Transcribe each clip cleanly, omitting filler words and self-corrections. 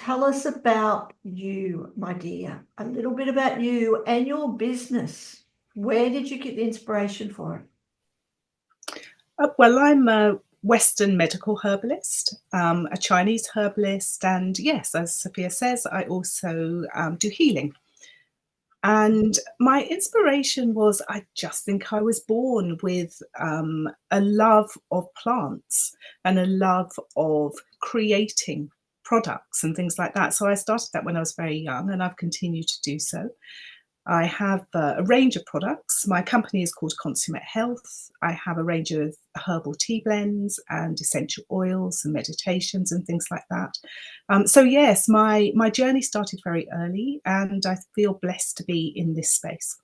tell us about you, my dear. A little bit about you and your business. Where did you get the inspiration for it? Well, I'm a Western medical herbalist, a Chinese herbalist, and yes, as Sophia says, I also do healing. And my inspiration was I just think I was born with a love of plants and a love of creating products and things like that. So I started that when I was very young, and I've continued to do so. I have a range of products. My company is called Wholistic Health. I have a range of herbal tea blends and essential oils and meditations and things like that. So yes, my journey started very early, and I feel blessed to be in this space.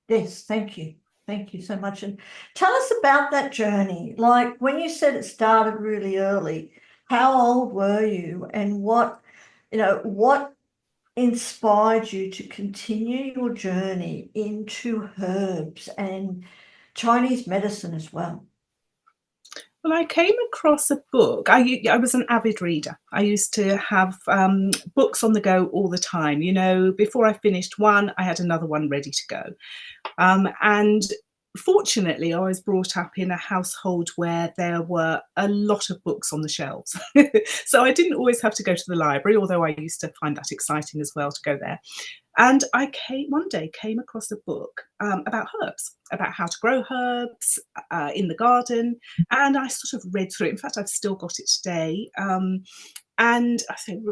Yes, thank you. Thank you so much. And tell us about that journey. Like when you said it started really early, how old were you and what inspired you to continue your journey into herbs and Chinese medicine as well? Well, I came across a book. I was an avid reader. I used to have books on the go all the time. You know, before I finished one, I had another one ready to go. And fortunately, I was brought up in a household where there were a lot of books on the shelves. So I didn't always have to go to the library, although I used to find that exciting as well to go there. And I one day came across a book about herbs, about how to grow herbs in the garden. And I sort of read through it. In fact, I've still got it today. And I think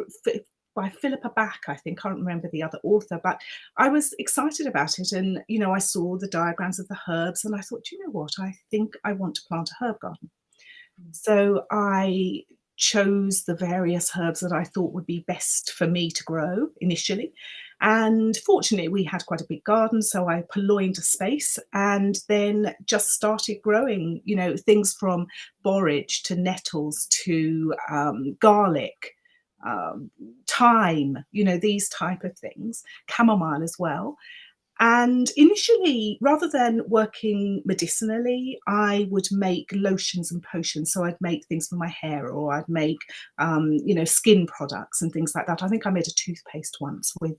by Philippa Back, I think, I can't remember the other author, but I was excited about it. And, you know, I saw the diagrams of the herbs and I thought, you know what, I think I want to plant a herb garden. So I chose the various herbs that I thought would be best for me to grow initially. And fortunately, we had quite a big garden, so I purloined a space and then just started growing, you know, things from borage to nettles to garlic, thyme, you know, these type of things, chamomile as well. And initially, rather than working medicinally, I would make lotions and potions. So I'd make things for my hair, or I'd make, you know, skin products and things like that. I think I made a toothpaste once with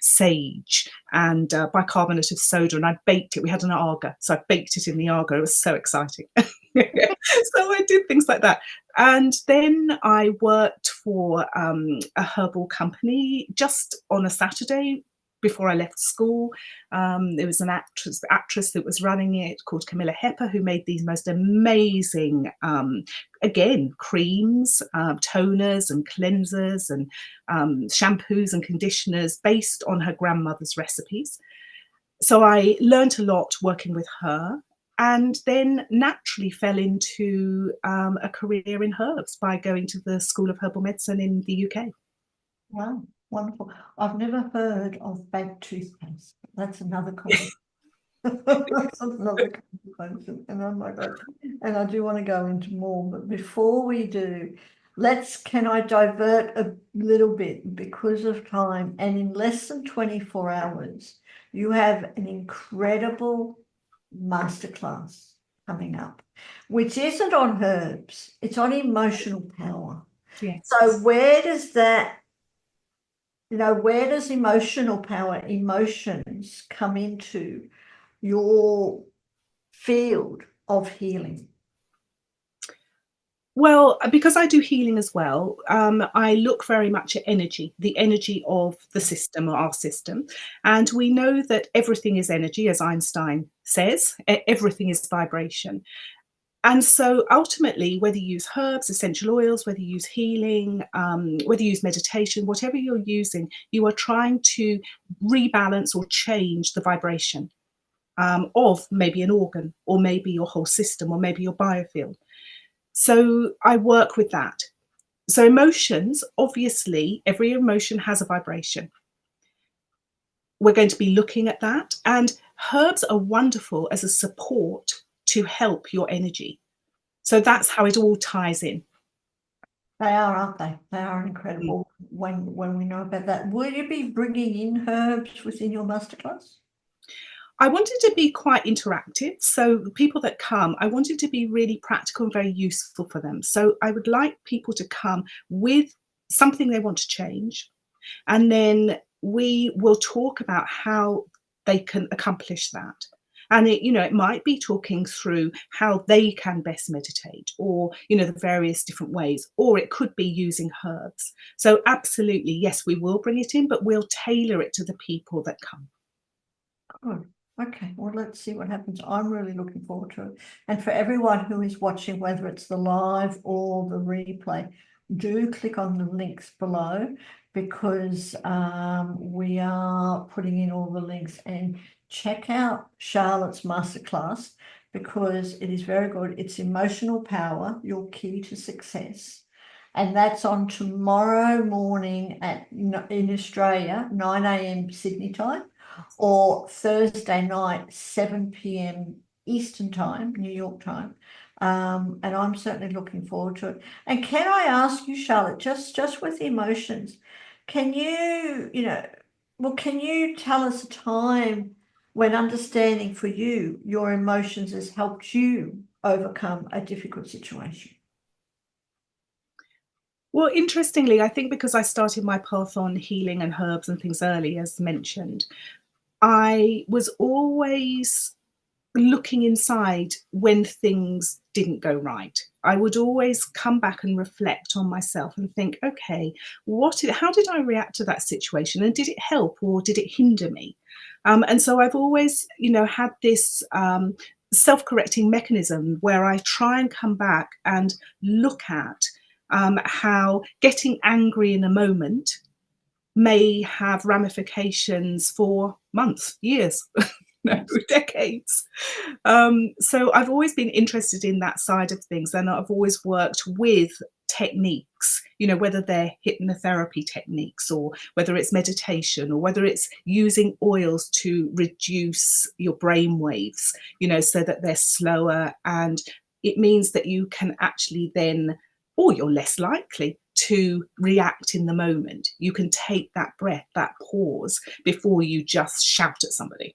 sage and bicarbonate of soda, and I baked it. We had an agar, so I baked it in the agar. It was so exciting. So I did things like that. And then I worked for a herbal company just on a Saturday before I left school. There was an actress that was running it called Camilla Hepper, who made these most amazing, again, creams, toners and cleansers and shampoos and conditioners based on her grandmother's recipes. So I learned a lot working with her, and then naturally fell into a career in herbs by going to the School of Herbal Medicine in the UK. Wow, wonderful. I've never heard of baked toothpaste. That's another conversation. That's another conversation. And oh my God. And I do want to go into more, but before we do, can I divert a little bit because of time? And in less than 24 hours, you have an incredible masterclass coming up, which isn't on herbs, it's on emotional power. Yes. So where does that, where does emotional power, emotions come into your field of healing? Well, because I do healing as well, I look very much at energy, the energy of the system or our system. And we know that everything is energy, as Einstein says, everything is vibration. And so ultimately, whether you use herbs, essential oils, whether you use healing, whether you use meditation, whatever you're using, you are trying to rebalance or change the vibration of maybe an organ, or maybe your whole system, or maybe your biofield. So I work with that. So emotions, obviously, every emotion has a vibration. We're going to be looking at that. And herbs are wonderful as a support to help your energy. So that's how it all ties in. They are, aren't they? They are incredible when we know about that. Will you be bringing in herbs within your masterclass? I wanted to be quite interactive. So the people that come, I wanted to be really practical and very useful for them. So I would like people to come with something they want to change, and then we will talk about how they can accomplish that. And it might be talking through how they can best meditate, or the various different ways, or it could be using herbs. So absolutely, yes, we will bring it in, but we'll tailor it to the people that come. Good. Okay, well, let's see what happens. I'm really looking forward to it. And for everyone who is watching, whether it's the live or the replay, do click on the links below, because we are putting in all the links, and check out Charlotte's masterclass, because it is very good. It's Emotional Power, Your Key to Success. And that's on tomorrow morning in Australia, 9 a.m. Sydney time, or Thursday night, 7 p.m. Eastern time, New York time. And I'm certainly looking forward to it. And can I ask you, Charlotte, just with the emotions, can you, can you tell us a time when understanding for you, your emotions has helped you overcome a difficult situation? Well, interestingly, I think because I started my path on healing and herbs and things early, as mentioned, I was always looking inside when things didn't go right. I would always come back and reflect on myself and think, okay, how did I react to that situation? And did it help or did it hinder me? And so I've always, had this self-correcting mechanism where I try and come back and look at how getting angry in a moment may have ramifications for months, years, decades. So I've always been interested in that side of things, and I've always worked with techniques, whether they're hypnotherapy techniques, or whether it's meditation, or whether it's using oils to reduce your brain waves, so that they're slower, and it means that you can actually then, or you're less likely to react in the moment. You can take that breath, that pause, before you just shout at somebody.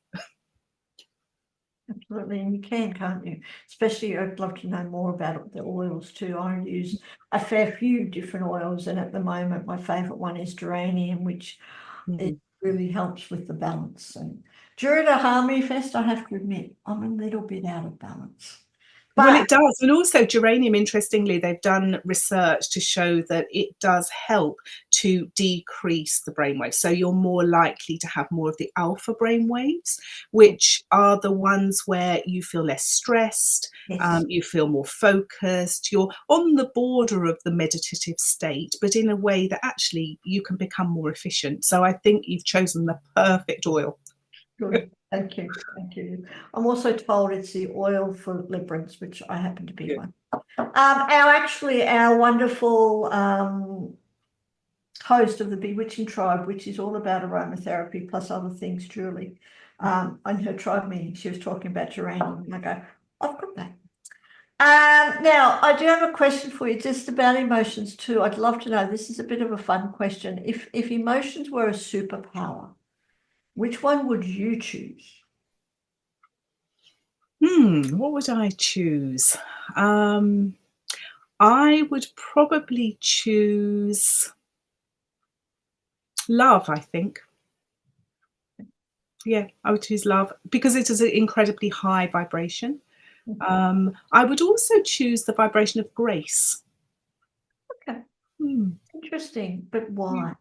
Absolutely, and you can, can't you? Especially, I'd love to know more about the oils too. I use a fair few different oils, and at the moment, my favourite one is geranium, which it really helps with the balance. And during the Harmonyfest, I have to admit, I'm a little bit out of balance. Well, it does. And also geranium, interestingly, they've done research to show that it does help to decrease the brainwaves. So you're more likely to have more of the alpha brainwaves, which are the ones where you feel less stressed, Yes. you feel more focused, you're on the border of the meditative state, but in a way that actually you can become more efficient. So I think you've chosen the perfect oil. Good. Thank you. Thank you. I'm also told it's the oil for librance, which I happen to be one. Our wonderful host of the Bewitching Tribe, which is all about aromatherapy plus other things, Julie, on her tribe meeting, she was talking about geranium, and I go, I've got that. Now, I do have a question for you, just about emotions too. I'd love to know, this is a bit of a fun question. If emotions were a superpower, which one would you choose? What would I choose? I would probably choose love, I think. Yeah, I would choose love because it is an incredibly high vibration. I would also choose the vibration of grace. Okay. Interesting, but why?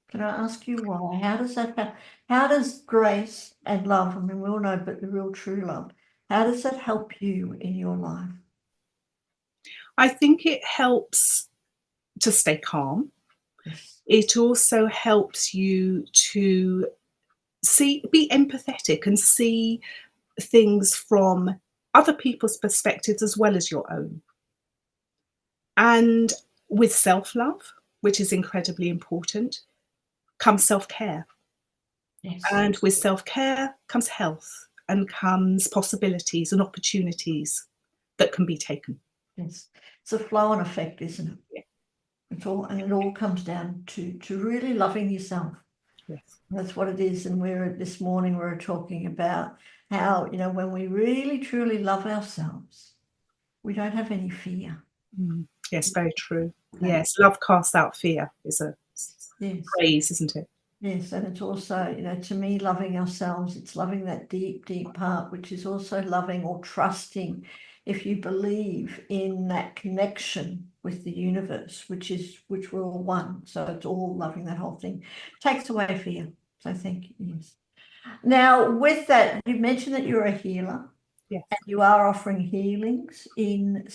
Can I ask you why? How does that happen? How does grace and love, I mean, we all know, but the real true love, how does that help you in your life? I think it helps to stay calm. Yes. It also helps you to be empathetic and see things from other people's perspectives as well as your own. And with self-love, which is incredibly important, comes self-care. Yes. And with self-care comes health and comes possibilities and opportunities that can be taken. Yes. It's a flow and effect, isn't it? Yeah. It's all, and it all comes down to really loving yourself. Yes. That's what it is. And this morning we were talking about how, when we really truly love ourselves, we don't have any fear. Yes, very true. Okay. Yes, love casts out fear is a Yes. phrase, isn't it? Yes, and it's also, to me, loving ourselves. It's loving that deep, deep part, which is also loving or trusting, if you believe in that connection with the universe, which we're all one. So it's all loving that whole thing. Takes away fear. So thank you. Yes. Now, with that, you mentioned that you're a healer. Yes. And you are offering healings in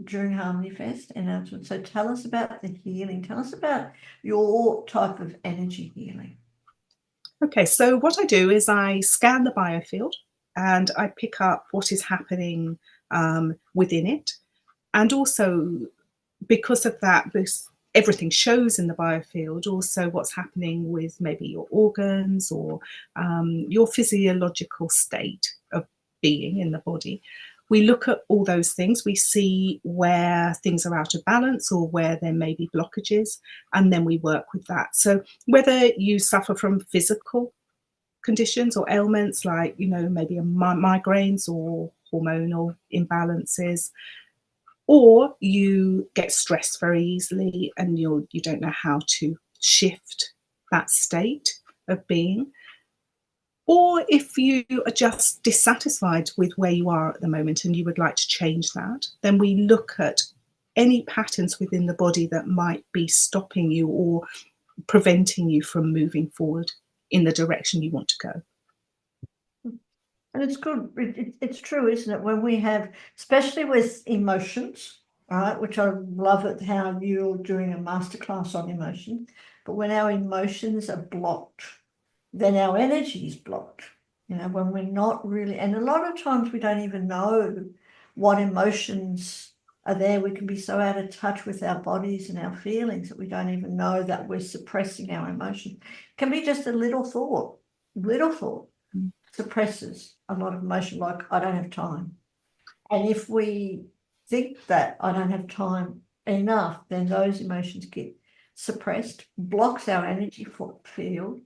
during Harmonyfest. And so tell us about the healing. Tell us about your type of energy healing. Okay, so what I do is I scan the biofield and I pick up what is happening within it. And also, because of that, everything shows in the biofield, also what's happening with maybe your organs or your physiological state of being in the body. We look at all those things, we see where things are out of balance or where there may be blockages, and then we work with that. So whether you suffer from physical conditions or ailments like, maybe migraines or hormonal imbalances, or you get stressed very easily and you don't know how to shift that state of being, or if you are just dissatisfied with where you are at the moment and you would like to change that, then we look at any patterns within the body that might be stopping you or preventing you from moving forward in the direction you want to go. And it's good. It's true, isn't it? When we have, especially with emotions, right, which I love it how you're doing a masterclass on emotions, but when our emotions are blocked, then our energy is blocked. When we're not really, and a lot of times we don't even know what emotions are there. We can be so out of touch with our bodies and our feelings that we don't even know that we're suppressing our emotions. It can be just a little thought suppresses a lot of emotion, like I don't have time. And if we think that I don't have time enough, then those emotions get suppressed, blocks our energy field,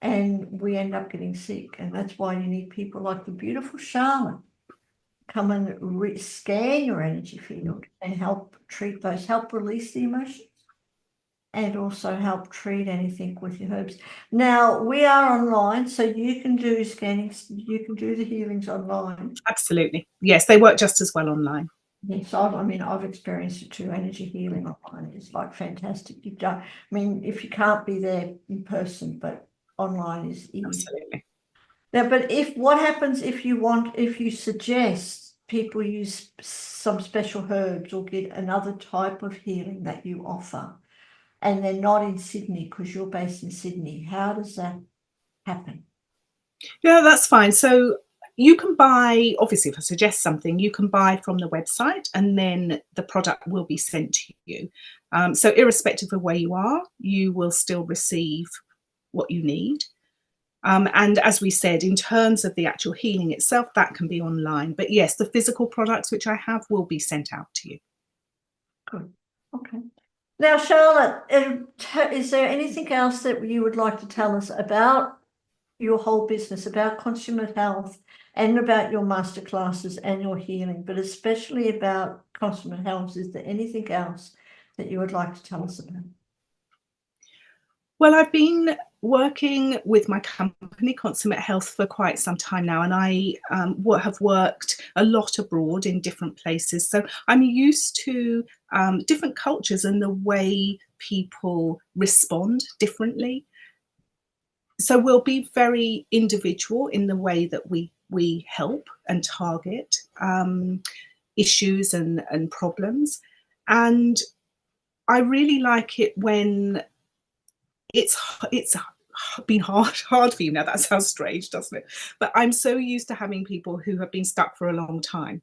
and we end up getting sick. And that's why you need people like the beautiful Charlotte come and scan your energy field and help treat those, help release the emotions, and also help treat anything with your herbs. Now, we are online, so you can do scannings, you can do the healings online. Absolutely. Yes, they work just as well online. Yes, I've experienced it too. Energy healing online is like fantastic. If you can't be there in person, but online is easy. Absolutely. Now, but what happens if you suggest people use some special herbs or get another type of healing that you offer, and they're not in Sydney because you're based in Sydney? How does that happen? Yeah, that's fine. So you can buy, obviously, if I suggest something, you can buy from the website and then the product will be sent to you. So irrespective of where you are, you will still receive what you need. And as we said, in terms of the actual healing itself, that can be online. But yes, the physical products which I have will be sent out to you. Good. Okay. Now, Charlotte, is there anything else that you would like to tell us about your whole business, about consummate health, and about your masterclasses and your healing, but especially about consummate health? Is there anything else that you would like to tell us about? Well, I've been working with my company, Consummate Health, for quite some time now, and I have worked a lot abroad in different places. So I'm used to different cultures and the way people respond differently. So we'll be very individual in the way that we help and target issues and problems. And I really like it when it's been hard for you. Now that sounds strange, doesn't it? But I'm so used to having people who have been stuck for a long time,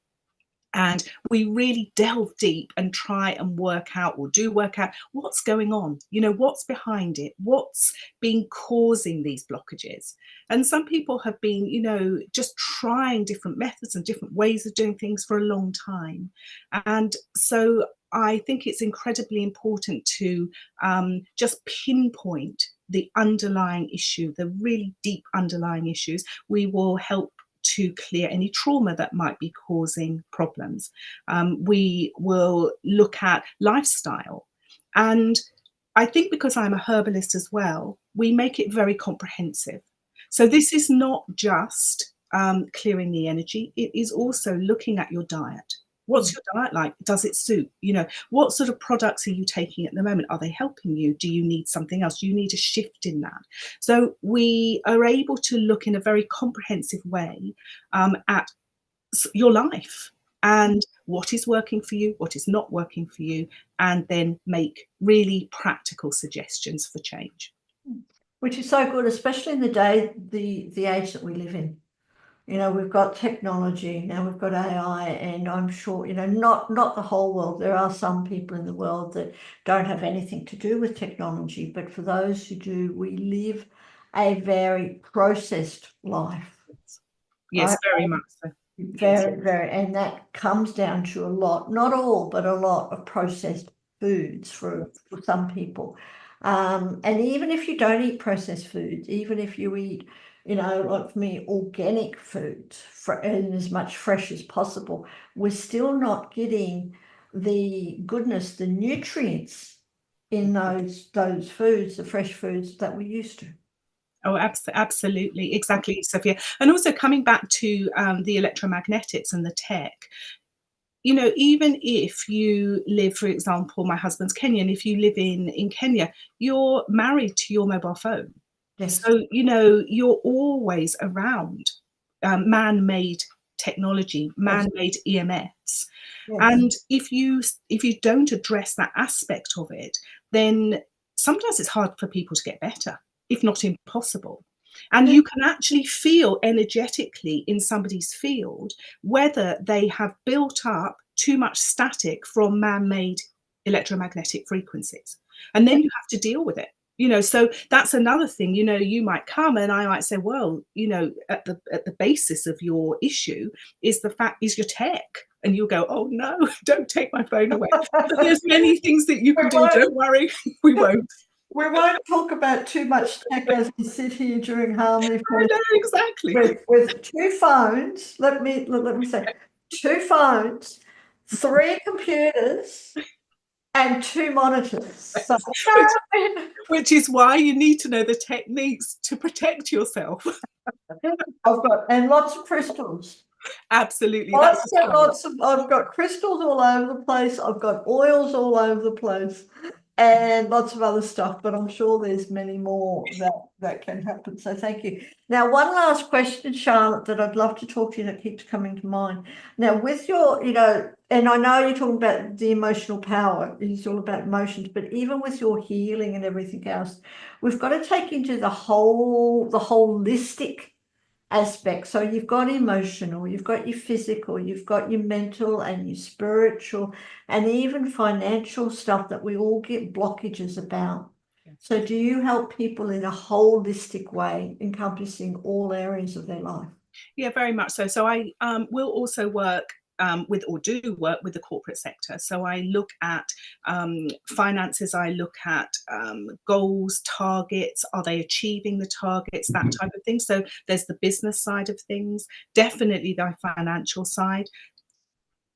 and we really delve deep and try and work out what's going on, what's behind it, what's been causing these blockages. And some people have been just trying different methods and different ways of doing things for a long time. And so I think it's incredibly important to just pinpoint the underlying issue, the really deep underlying issues. We will help to clear any trauma that might be causing problems. We will look at lifestyle. And I think because I'm a herbalist as well, we make it very comprehensive. So this is not just clearing the energy, it is also looking at your diet. What's your diet like? Does it suit? You know, what sort of products are you taking at the moment? Are they helping you? Do you need something else? Do you need a shift in that? So we are able to look in a very comprehensive way at your life and what is working for you, what is not working for you, and then make really practical suggestions for change. Which is so good, especially in the age that we live in. You know, we've got technology, now we've got AI, and I'm sure, you know, not the whole world. There are some people in the world that don't have anything to do with technology, but for those who do, we live a very processed life. Yes, Right? very much so. Very, and that comes down to a lot, not all, but a lot of processed foods for some people. And even if you don't eat processed foods, even if you eat, you know, like for me, organic foods and as much fresh as possible, we're still not getting the goodness, the nutrients in those foods, the fresh foods that we used to. Oh, absolutely. Exactly, Sophia. And also coming back to the electromagnetics and the tech, you know, even if you live, for example, my husband's Kenyan, if you live in Kenya, you're married to your mobile phone. Yes. So, you know, you're always around man-made technology, man-made EMFs. Yes. And if you don't address that aspect of it, then sometimes it's hard for people to get better, if not impossible. And you can actually feel energetically in somebody's field whether they have built up too much static from man-made electromagnetic frequencies. And then you have to deal with it. You know, so that's another thing. You know, you might come and I might say, well, you know, at the basis of your issue is your tech. And you'll go, oh no, don't take my phone away. But there's many things that you can do. Don't worry, we won't. We won't talk about too much tech as we sit here during Harmonyfest. I know, exactly. With two phones, let me say, 2 phones, 3 computers, and 2 monitors. So, which is why you need to know the techniques to protect yourself. I've got lots of crystals. Absolutely. I've got crystals all over the place. I've got oils all over the place, and lots of other stuff. But I'm sure there's many more that can happen. So thank you. Now, one last question, Charlotte, that I'd love to talk to you that keeps coming to mind. Now, with your, you know, and I know you're talking about the emotional power. It's all about emotions, but even with your healing and everything else, we've got to take into the holistic aspects. So you've got emotional, you've got your physical, you've got your mental and your spiritual, and even financial stuff that we all get blockages about. So do you help people in a holistic way, encompassing all areas of their life? Yeah, very much so. So I will also work with the corporate sector. So I look at finances, I look at goals, targets, are they achieving the targets, that type of thing. So there's the business side of things, definitely the financial side.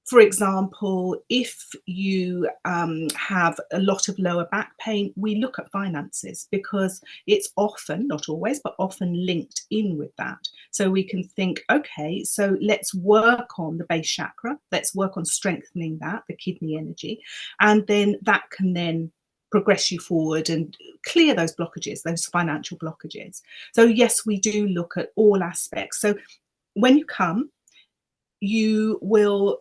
For example, if you have a lot of lower back pain, we look at finances because it's often, not always, but often linked in with that. So we can think, okay, so let's work on the base chakra, let's work on strengthening that, the kidney energy, and then that can then progress you forward and clear those blockages, those financial blockages. So yes, we do look at all aspects. So when you come, you will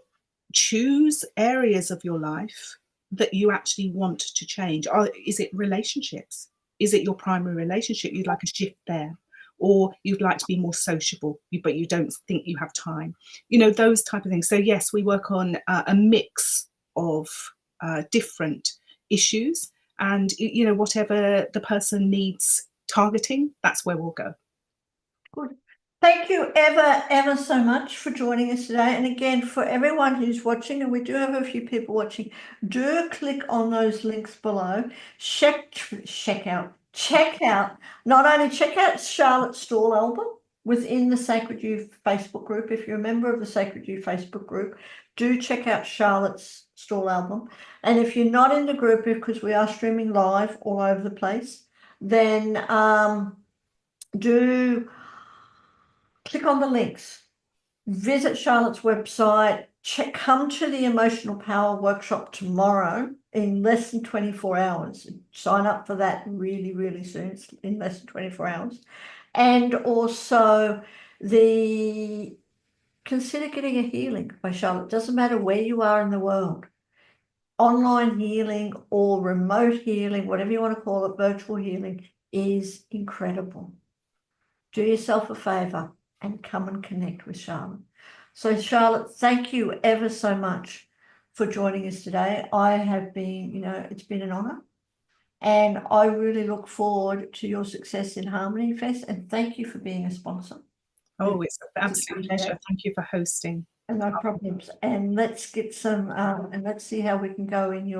choose areas of your life that you actually want to change. Is it relationships? Is it your primary relationship? You'd like a shift there, or you'd like to be more sociable, but you don't think you have time. You know, those type of things. So yes, we work on a mix of different issues, and you know, whatever the person needs targeting, that's where we'll go. Good. Thank you ever so much for joining us today. And again, for everyone who's watching, and we do have a few people watching, do click on those links below. Check out, not only check out Charlotte's Stall album, within the Sacred You Facebook group. If you're a member of the Sacred You Facebook group, do check out Charlotte's stall album. And if you're not in the group, because we are streaming live all over the place, then do click on the links, visit Charlotte's website, come to the Emotional Power Workshop tomorrow in less than 24 hours. Sign up for that really, really soon. It's in less than 24 hours. And also consider getting a healing by Charlotte. Doesn't matter where you are in the world. Online healing or remote healing, whatever you want to call it, virtual healing is incredible. Do yourself a favor and come and connect with Charlotte. So Charlotte, thank you ever so much for joining us today. I have been, it's been an honor. And I really look forward to your success in Harmonyfest. And thank you for being a sponsor. Oh, it's an absolute pleasure. Thank you for hosting. No problems. And let's get some, and let's see how we can go in your